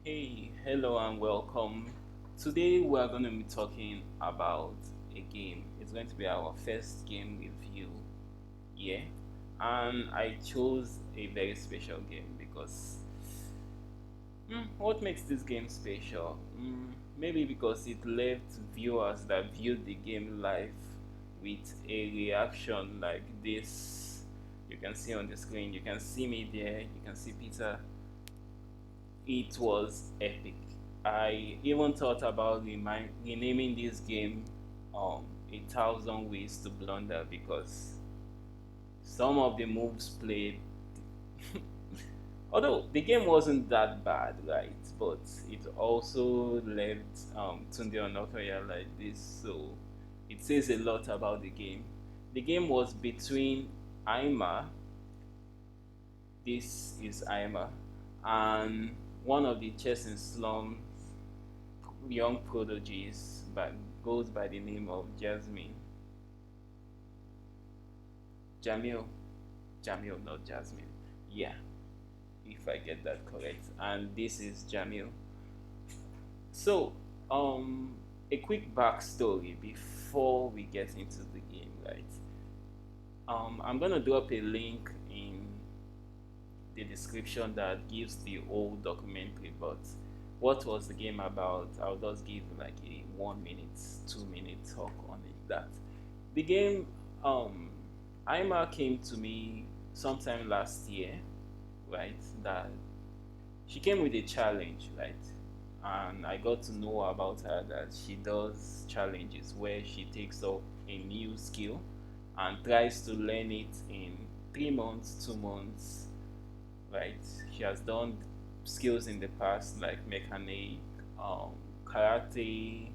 Hey, hello and welcome. Today we are going to be talking about a game. It's going to be our first game review. Yeah. And I chose a very special game because what makes this game special? Maybe because it left viewers that viewed the game live with a reaction like this. You can see on the screen, you can see me there, you can see Peter. It was epic. I even thought about renaming this game A Thousand Ways to Blunder because some of the moves played, although the game wasn't that bad, right? But it also left Tunde Onokoya like this, so it says a lot about the game. The game was between Aima, this is Aima, and one of the chess in slum young prodigies but goes by the name of Jasmine. Jamil. Jamil, not Jasmine. Yeah, if I get that correct. And this is Jamil. So, a quick backstory before we get into the game, right? I'm gonna drop a link in the description that gives the whole documentary, but what was the game about? I'll just give like a 1 minute, 2 minute talk on it. That the game, um, Ima came to me sometime last year, right? That she came with a challenge, right? And I got to know about her that she does challenges where she takes up a new skill and tries to learn it in 3 months, 2 months, right? She has done skills in the past like mechanic, karate,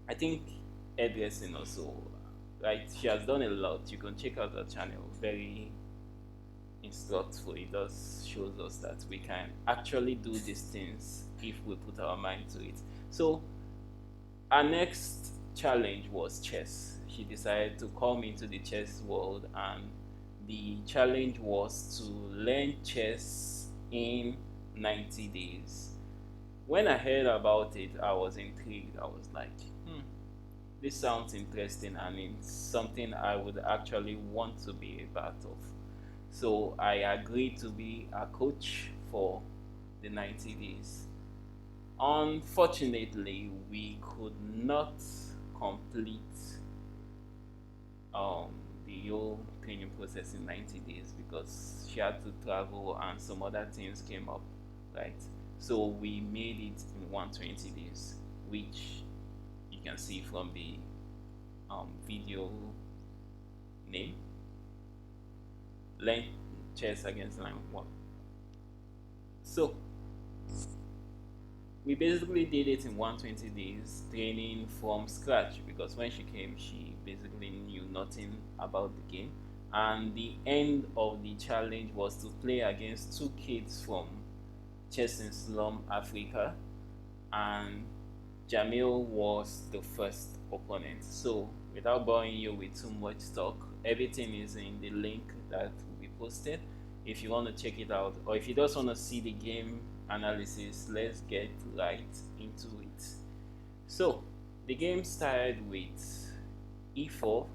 I think hairdressing also, right? She has done a lot. You can check out her channel. Very instructful. It does shows us that we can actually do these things if we put our mind to it. So our next challenge was chess. She decided to come into the chess world, and the challenge was to learn chess in 90 days. When I heard about it, I was intrigued. I was like, this sounds interesting and it's something I would actually want to be a part of. So I agreed to be a coach for the 90 days. Unfortunately, we could not complete um, the whole training process in 90 days because she had to travel and some other things came up, right? So we made it in 120 days, which you can see from the video name, Learn Chess Against Line 1. So we basically did it in 120 days, training from scratch because when she came, she basically knew nothing about the game. And the end of the challenge was to play against two kids from Chess in Slum, Africa, and Jamil was the first opponent. So, without boring you with too much talk, everything is in the link that will be posted. If you want to check it out, or if you just want to see the game analysis, let's get right into it. So, the game started with e4.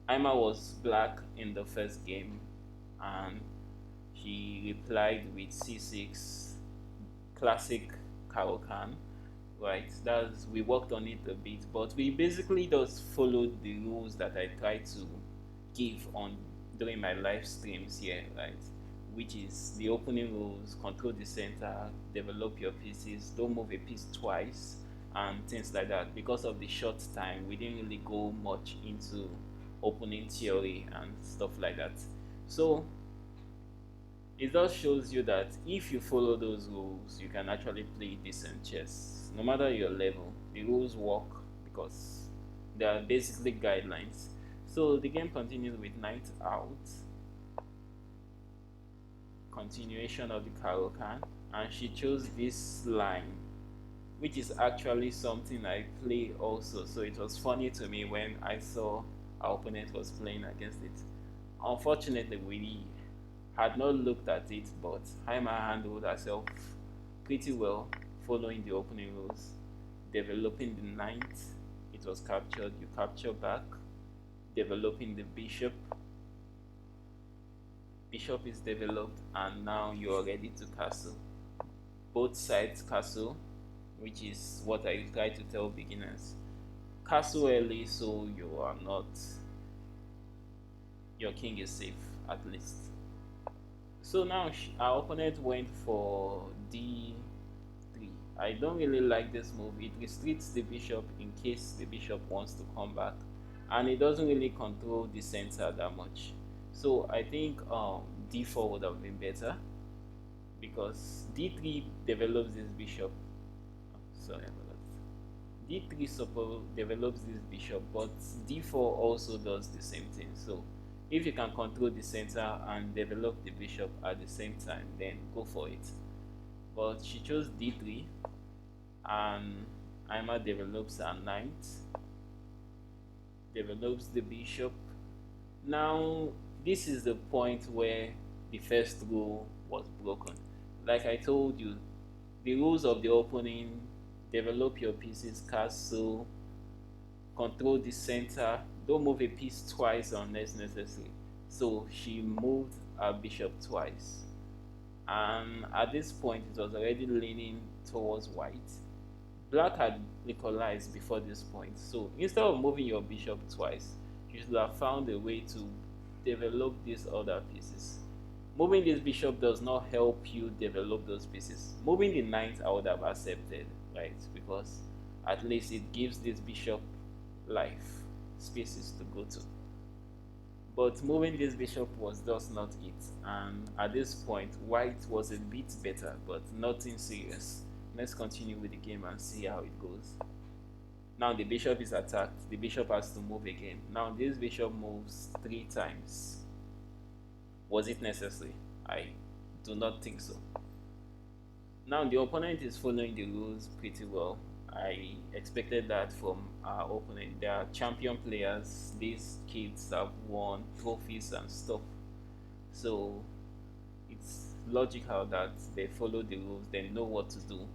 Ima was black in the first game, and he replied with c6, classic Karokan, right? That's we worked on it a bit, but we basically just followed the rules that I try to give on during my live streams here, right? Which is the opening rules: control the center, develop your pieces, don't move a piece twice, and things like that. Because of the short time, we didn't really go much into opening theory and stuff like that. So it just shows you that if you follow those rules, you can actually play decent chess. No matter your level, the rules work because they are basically guidelines. So the game continues with knight out, continuation of the Karokan, and she chose this line, which is actually something I play also. So it was funny to me when I saw our opponent was playing against it. Unfortunately, we had not looked at it, but Haima handled herself pretty well, following the opening rules. Developing the knight, it was captured, you capture back. Developing the bishop, bishop is developed, and now you're ready to castle. Both sides castle, which is what I try to tell beginners. Castle early so you are not, your king is safe at least. So now our opponent went for d3. I don't really like this move. It restricts the bishop in case the bishop wants to come back, and it doesn't really control the center that much. So I think d4 would have been better, because d3 develops this bishop. Sorry about that. D3 develops this bishop, but d4 also does the same thing. So if you can control the center and develop the bishop at the same time, then go for it. But she chose d3, and Ima develops a knight, develops the bishop. Now this is the point where the first rule was broken. Like I told you, the rules of the opening: develop your pieces, castle, control the center, don't move a piece twice unless necessary. So she moved her bishop twice, and at this point it was already leaning towards white. Black had equalized before this point, so instead of moving your bishop twice, you should have found a way to develop these other pieces. Moving this bishop does not help you develop those pieces. Moving the knight I would have accepted, right? Because at least it gives this bishop life, spaces to go to. But moving this bishop was just not it, and at this point white was a bit better, but nothing serious. Let's continue with the game and see how it goes. Now the bishop is attacked, the bishop has to move again. Now this bishop moves 3 times. Was it necessary? I do not think so. Now the opponent is following the rules pretty well. I expected that from our opponent. They are champion players. These kids have won trophies and stuff. So it's logical that they follow the rules, they know what to do.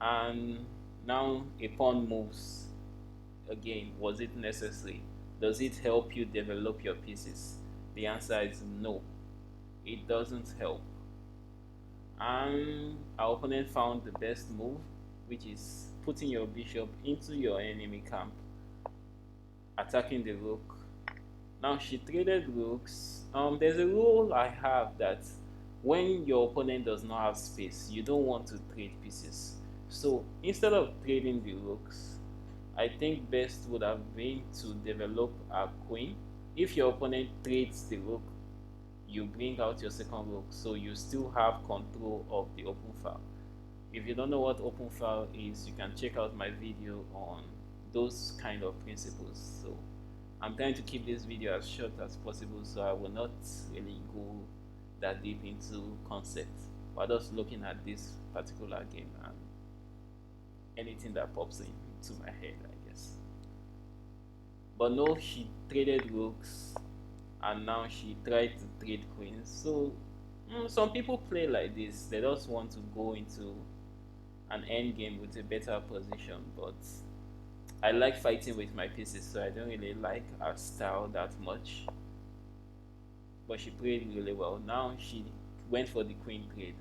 And now a pawn moves again. Was it necessary? Does it help you develop your pieces? The answer is no, it doesn't help. And our opponent found the best move, which is putting your bishop into your enemy camp, attacking the rook. Now she traded rooks. There's a rule I have that when your opponent does not have space, you don't want to trade pieces. So instead of trading the rooks, I think best would have been to develop a queen. If your opponent trades the rook, you bring out your second rook, so you still have control of the open file. If you don't know what open file is, you can check out my video on those kind of principles. So I'm trying to keep this video as short as possible, so I will not really go that deep into concepts. We're just looking at this particular game and anything that pops into my head, I guess. But no, she traded rooks, and now she tried to trade queens. So some people play like this. They just want to go into an end game with a better position, but I like fighting with my pieces, so I don't really like her style that much. But she played really well. Now she went for the queen trade.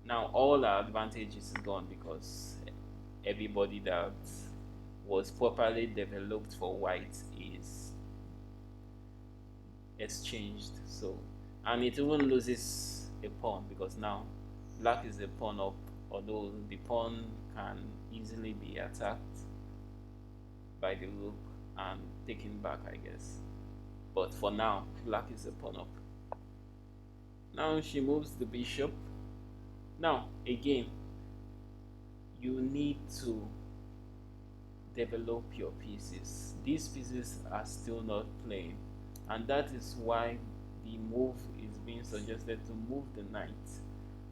Now all her advantage is gone, because everybody that was properly developed for white is exchanged. So, and it even loses a pawn, because now black is a pawn up, although the pawn can easily be attacked by the rook and taken back, I guess. But for now, black is a pawn up. Now she moves the bishop. Now again, you need to develop your pieces. These pieces are still not playing, and that is why the move is being suggested to move the knight.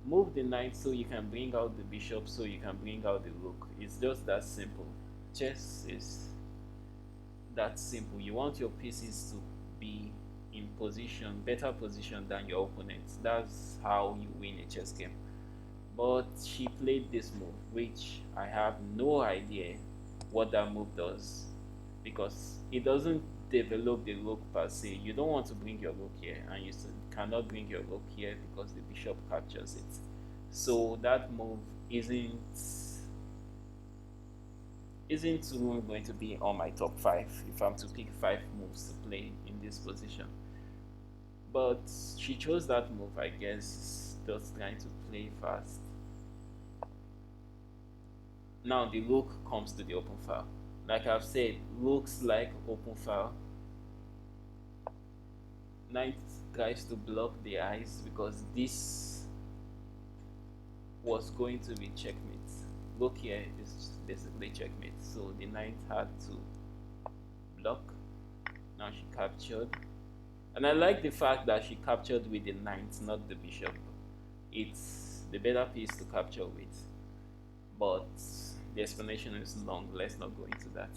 Move the knight so you can bring out the bishop, so you can bring out the rook. It's just that simple. Chess is that simple. You want your pieces to be in position, better position than your opponent. That's how you win a chess game. But she played this move, which I have no idea what that move does, because it doesn't develop the rook per se. You don't want to bring your rook here, and you cannot bring your rook here because the bishop captures it. So that move isn't soon going to be on my top 5 if I'm to pick 5 moves to play in this position. But she chose that move, I guess, just trying to play fast. Now the rook comes to the open file. Like I've said, rooks like open file. Knight tries to block the eyes because this was going to be checkmate. Rook here is basically checkmate, so the knight had to block. Now she captured, and I like the fact that she captured with the knight, not the bishop. It's the better piece to capture with, but the explanation is long. Let's not go into that.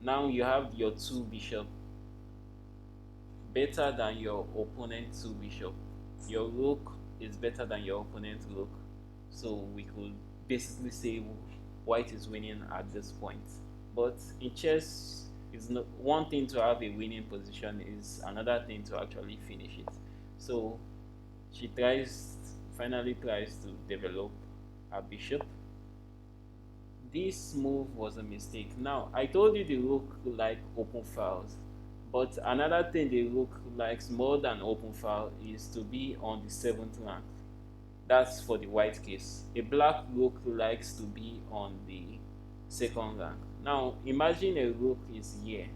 Now you have your 2 bishop better than your opponent 2 bishop. Your rook is better than your opponent's rook, so we could basically say white is winning at this point. But in chess, it's not one thing to have a winning position, is another thing to actually finish it. So she finally tries to develop a bishop. This move was a mistake. Now I told you the rook like open files, but another thing the rook likes more than open file is to be on the 7th rank. That's for the white case. A black rook likes to be on the 2nd rank. Now imagine a rook is here.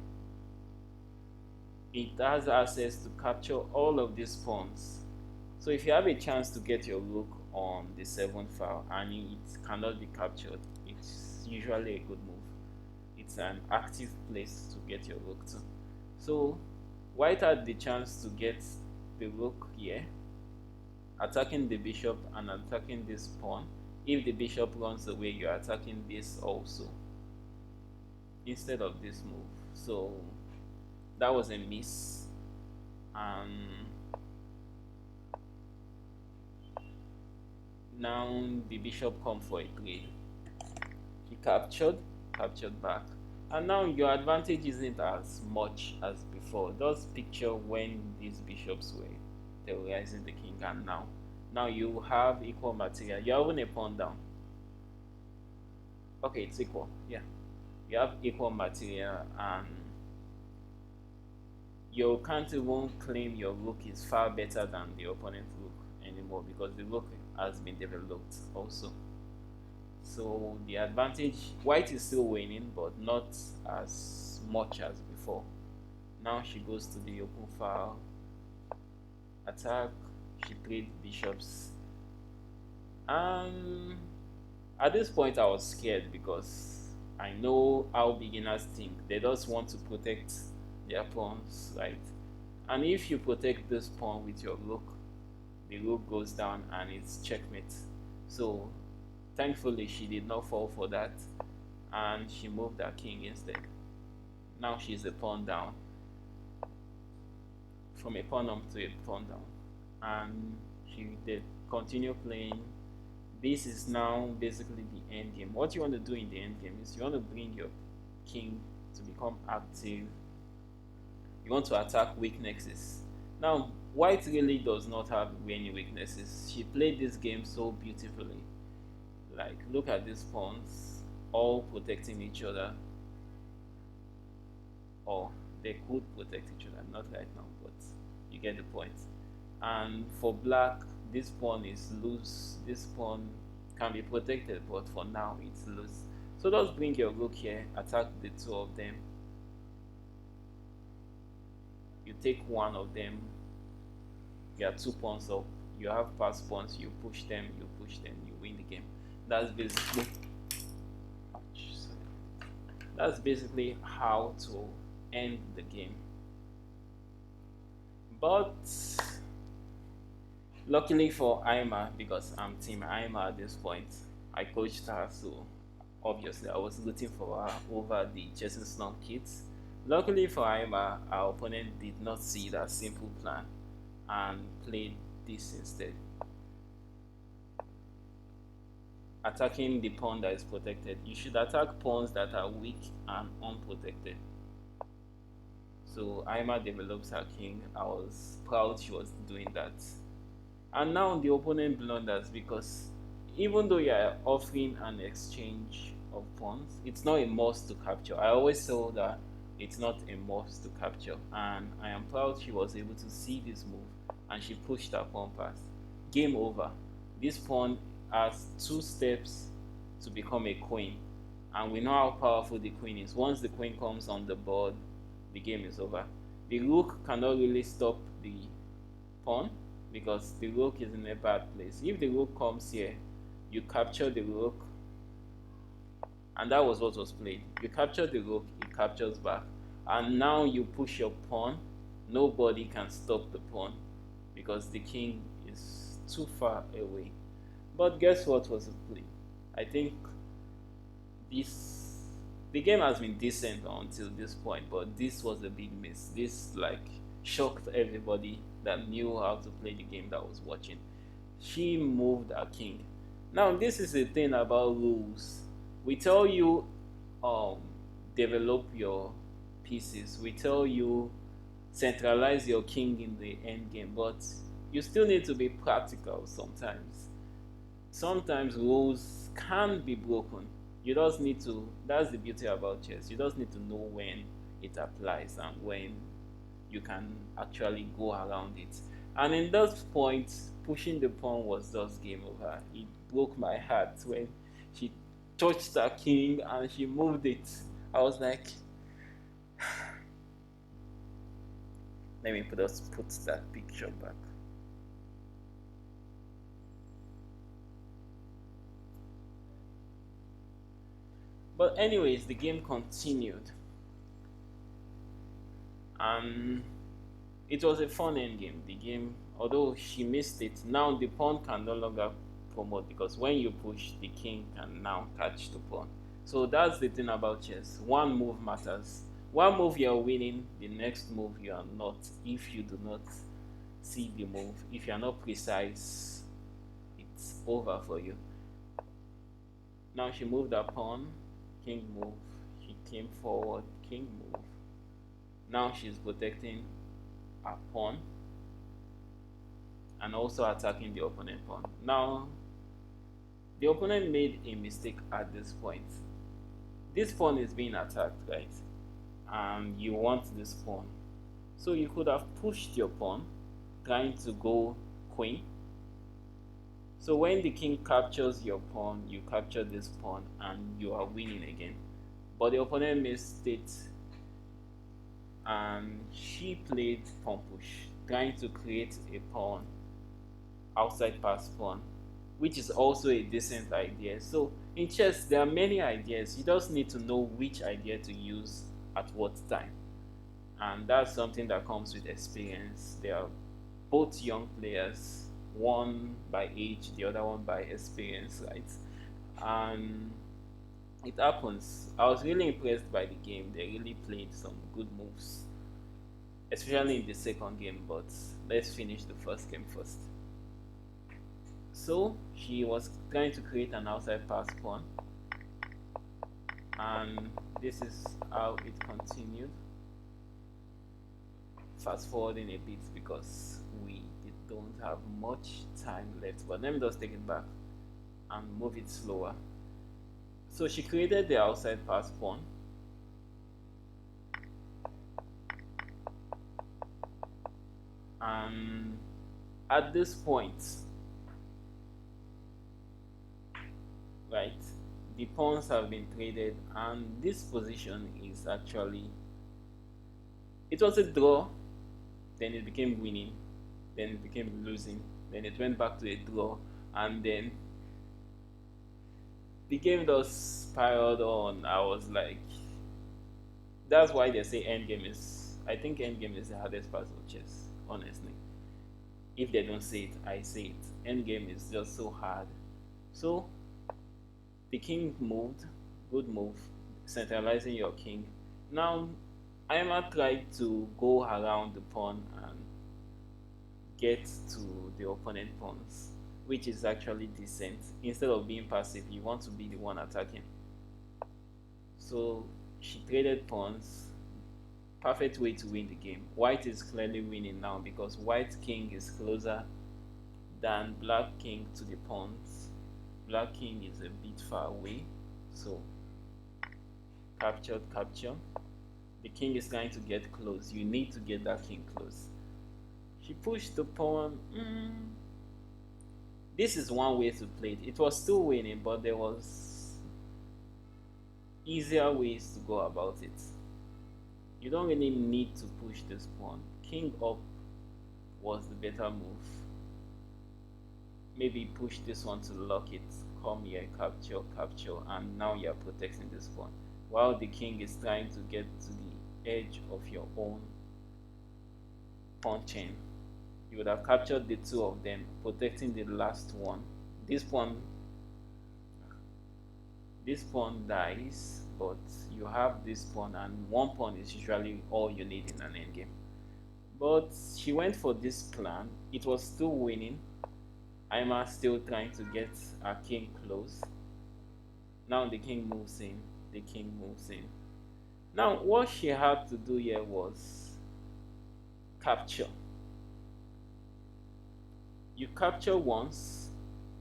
It has access to capture all of these pawns. So if you have a chance to get your rook on the 7th file and it cannot be captured, it's usually a good move. It's an active place to get your rook to. So white had the chance to get the rook here, attacking the bishop and attacking this pawn. If the bishop runs away, you're attacking this also instead of this move. So that was a miss. Now the bishop come for a trade. He captured back, and now your advantage isn't as much as before. Just picture when these bishops were terrorizing the king, and now you have equal material. You're having a pawn down. Okay, it's equal. Yeah, you have equal material, and you can't even claim your rook is far better than the opponent's rook anymore, because the rook has been developed also. So the advantage, white is still winning, but not as much as before. Now she goes to the open file, attack. She played bishops. At this point I was scared, because I know how beginners think. They just want to protect their pawns, right? And if you protect this pawn with your rook, the rook goes down and it's checkmate. So thankfully she did not fall for that, and she moved her king instead. Now she's a pawn down, from a pawn up to a pawn down, and she did continue playing. This is now basically the end game. What you want to do in the end game is you want to bring your king to become active. You want to attack weaknesses. Now white really does not have any weaknesses. She played this game so beautifully. Like, look at these pawns all protecting each other, or they could protect each other, not right now, but you get the point. And for black, this pawn is loose. This pawn can be protected, but for now it's loose. So just bring your rook here, attack the 2 of them. You take one of them, you have 2 pawns up, you have passed pawns, you push them, you win the game. That's basically how to end the game. But luckily for Aima, because I'm team Aima at this point, I coached her, so obviously I was rooting for her over the Chessing Slum kids, Luckily for Aima, our opponent did not see that simple plan and played this instead, attacking the pawn that is protected. You should attack pawns that are weak and unprotected. So Aima develops her king. I was proud she was doing that. And now the opponent blunders because even though you are offering an exchange of pawns, it's not a must to capture. I always saw that it's not a must to capture, and I am proud she was able to see this move and she pushed her pawn past. Game over. This pawn has 2 steps to become a queen, and we know how powerful the queen is. Once the queen comes on the board, the game is over. The rook cannot really stop the pawn because the rook is in a bad place. If the rook comes here, you capture the rook, and that was what was played. You capture the rook, it captures back, and now you push your pawn. Nobody can stop the pawn because the king is too far away. But guess what was played? I think this the game has been decent until this point, but this was a big miss. This like shocked everybody that knew how to play the game that was watching. She moved a king. Now this is the thing about rules. We tell you um develop your pieces. We tell you centralize your king in the end game, but you still need to be practical sometimes. Sometimes rules can be broken. You just need to, that's the beauty about chess. You just need to know when it applies and when you can actually go around it. And in those points, pushing the pawn was just game over. It broke my heart when she touched her king and she moved it. I was like, let me put that picture back. But anyways, the game continued, and it was a fun end game. The game, although she missed it, now the pawn can no longer promote because when you push, the king can now catch the pawn. So that's the thing about chess. One move matters. One move you're winning, the next move you are not. If you do not see the move, if you are not precise, it's over for you. Now she moved her pawn, king move. She came forward, king move. Now she's protecting her pawn and also attacking the opponent pawn. Now the opponent made a mistake at this point. This pawn is being attacked, right? And you want this pawn. So you could have pushed your pawn, trying to go queen. So when the king captures your pawn, you capture this pawn and you are winning again. But the opponent missed it and she played pawn push, trying to create a pawn outside pass pawn, which is also a decent idea. So in chess, there are many ideas. You just need to know which idea to use at what time. And that's something that comes with experience. They are both young players, one by age, the other one by experience, right? And it happens. I was really impressed by the game. They really played some good moves, especially in the second game. But let's finish the first game first. So she was trying to create an outside pass pawn, and this is how it continued. Fast forwarding a bit because we don't have much time left, but let me just take it back and move it slower. So she created the outside pass pawn, and at this point, right, the pawns have been traded and this position is actually, it was a draw, then it became winning, then it became losing, then it went back to a draw, and then the game just spiraled on. I was like, that's why they say endgame is, I think endgame is the hardest part of chess, honestly. If they don't say it, I say it. Endgame is just so hard. So the king moved, good move, centralizing your king. Now Aima tried to go around the pawn and get to the opponent pawns, which is actually decent. Instead of being passive, you want to be the one attacking. So she traded pawns. Perfect way to win the game. White is clearly winning now because white king is closer than black king to the pawns. Black king is a bit far away. So captured, capture. The king is trying to get close. You need to get that king close. She pushed the pawn. This is one way to play it. It was still winning, but there was easier ways to go about it. You don't really need to push this pawn. King up was the better move. Maybe push this one to lock it. Come here, capture, capture, and now you're protecting this pawn. While the king is trying to get to the edge of your own pawn chain. You would have captured the two of them, protecting the last one. This pawn dies, but you have this pawn, and one pawn is usually all you need in an endgame. But she went for this plan. It was still winning. Aima still trying to get her king close. Now the king moves in. The king moves in. Now what she had to do here was capture. You capture once,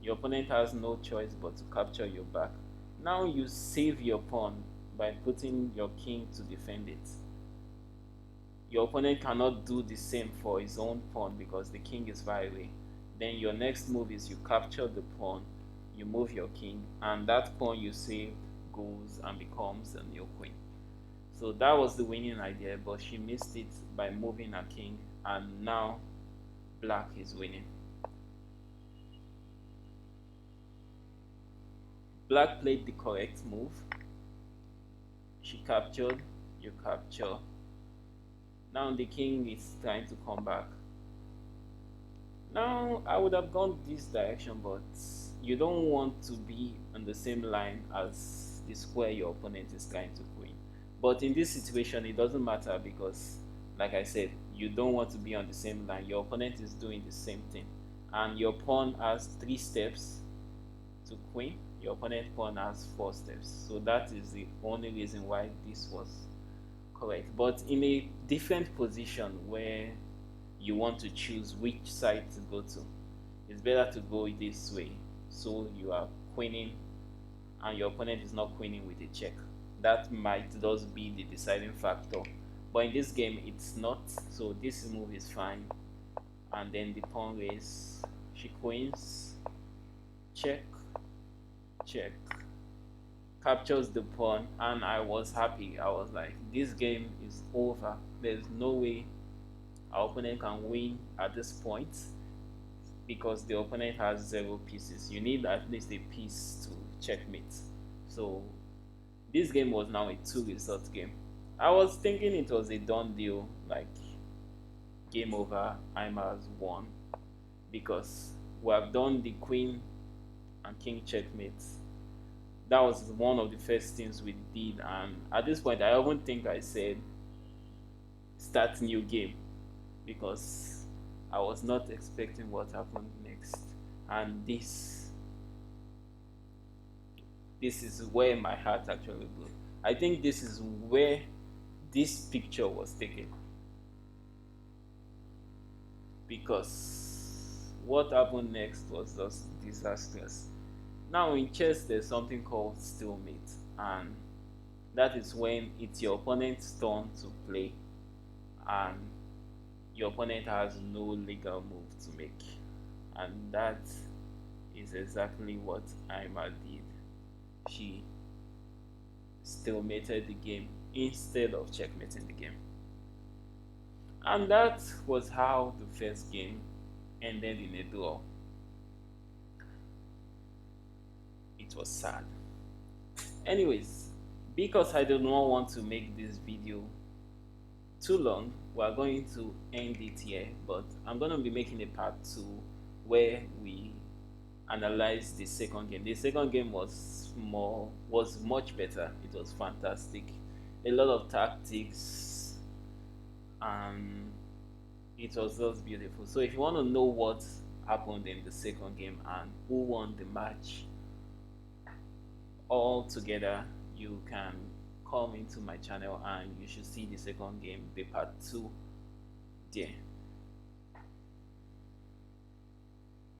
your opponent has no choice but to capture your back. Now you save your pawn by putting your king to defend it. Your opponent cannot do the same for his own pawn because the king is far away. Then your next move is you capture the pawn, you move your king, and that pawn you saved goes and becomes a new queen. So that was the winning idea, but she missed it by moving her king, and now black is winning. Black played the correct move. She captured, you capture. Now the king is trying to come back. Now I would have gone this direction, but you don't want to be on the same line as the square your opponent is trying to queen. But in this situation, it doesn't matter because, like I said, you don't want to be on the same line. Your opponent is doing the same thing, and your pawn has 3 steps to queen. Your opponent pawn has 4 steps. So that is the only reason why this was correct. But in a different position where you want to choose which side to go to, it's better to go this way. So you are queening and your opponent is not queening with a check. That might just be the deciding factor. But in this game, it's not. So this move is fine. And then the pawn raise. She queens. Check. Check. Captures the pawn. And I was happy. I was like, this game is over. There's no way our opponent can win at this point because the opponent has 0 pieces. You need at least a piece to checkmate. So this game was now a 2-result game. I was thinking it was a done deal, like game over, Aima's won, because we have done the queen and king checkmate. That was one of the first things we did, and at this point I don't think I said start new game because I was not expecting what happened next. And this is where my heart actually blew. I think this is where this picture was taken, because what happened next was just disastrous. Now in chess there's something called stalemate, and that is when it's your opponent's turn to play and your opponent has no legal move to make, and that is exactly what Aima did. She stalemated the game instead of checkmating the game, and that was how the first game ended in a draw. It was sad. Anyways, because I do not want to make this video too long, we are going to end it here, but I'm going to be making a part 2 where we analyze the second game. The second game was much better. It was fantastic. A lot of tactics, and it was just beautiful. So if you want to know what happened in the second game and who won the match all together, you can come into my channel and you should see the second game, the part 2 there.